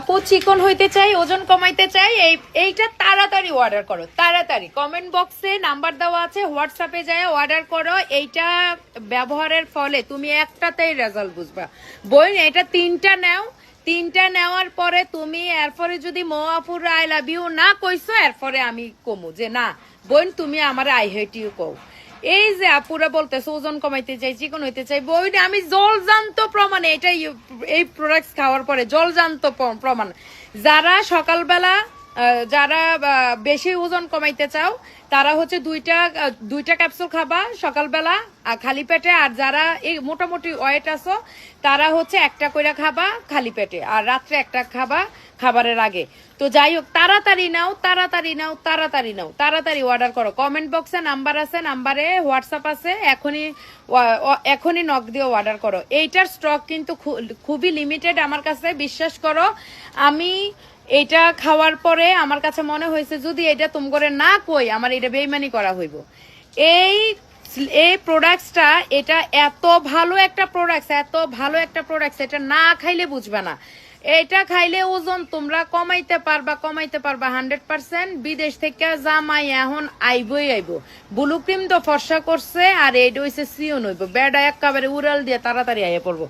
আপু চিকন হইতে চাই, ওজন কমাইতে চাই, এইটা তাড়াতাড়ি অর্ডার করো, তাড়াতাড়ি। কমেন্ট বক্সে নাম্বার দেওয়া আছে, হোয়াটসঅ্যাপে যায় অর্ডার করো। এইটা ব্যবহারের ফলে তুমি একটাতেই রেজাল্ট বুঝবা। বই এটা তিনটা নাও, তিনটা নেওয়ার পরে তুমি এরপরে যদি মো আপুর আই লাভ ইউ না কইছো, এরপরে আমি কমু যে না বোন তুমি আমার আই হেট ইউ কও। এই যে আপুরা বলতেছে ওজন কমাইতে চাই, চিকন হইতে চাই, বইটা আমি জলজান্ত প্রমাণ, এটা এই প্রোডাক্ট খাওয়ার পরে জলজান্ত প্রমাণ। যারা সকালবেলা যারা বেশি ওজন কমাইতে চাও তারা হচ্ছে দুইটা ক্যাপসুল খাবা সকালবেলা খালি পেটে, আর যারা এই মোটামুটি ওয়েট আছো তারা হচ্ছে একটা কইরা খাবা খালি পেটে, আর রাত্রে একটা খাবা খাবারের আগে। তো যাই হোক, তাড়াতাড়ি নাও, তাড়াতাড়ি নাও, তাড়াতাড়ি নাও, তাড়াতাড়ি অর্ডার করো। কমেন্ট বক্সে নাম্বার আছে, নাম্বারে হোয়াটসঅ্যাপ আছে, এখনই নক দিয়ে অর্ডার করো। এইটার স্টক কিন্তু খুবই লিমিটেড আমার কাছে, বিশ্বাস করো। আমি এটা খাওয়ার পরে আমার কাছে মনে হয়েছে যদি এটা তুম করে না কই আমার এটা বেইমানি করা হইব। এই প্রোডাক্টসটা এটা এত ভালো একটা প্রোডাক্টস, এত ভালো একটা প্রোডাক্টস, এটা না খাইলে বুঝবে না। এটা খাইলে ওজন তোমরা কমাইতে পারবা, কমাইতে পারবা 100%। বিদেশ থেকে জামাই এখন আইবই আইব। ব্লু ক্রিম তো ফর্সা করছে, আর এইটা হইছে সিওন হইব, বেডা একেবারে উড়াল দিয়ে তাড়াতাড়ি আইয়া পড়বো।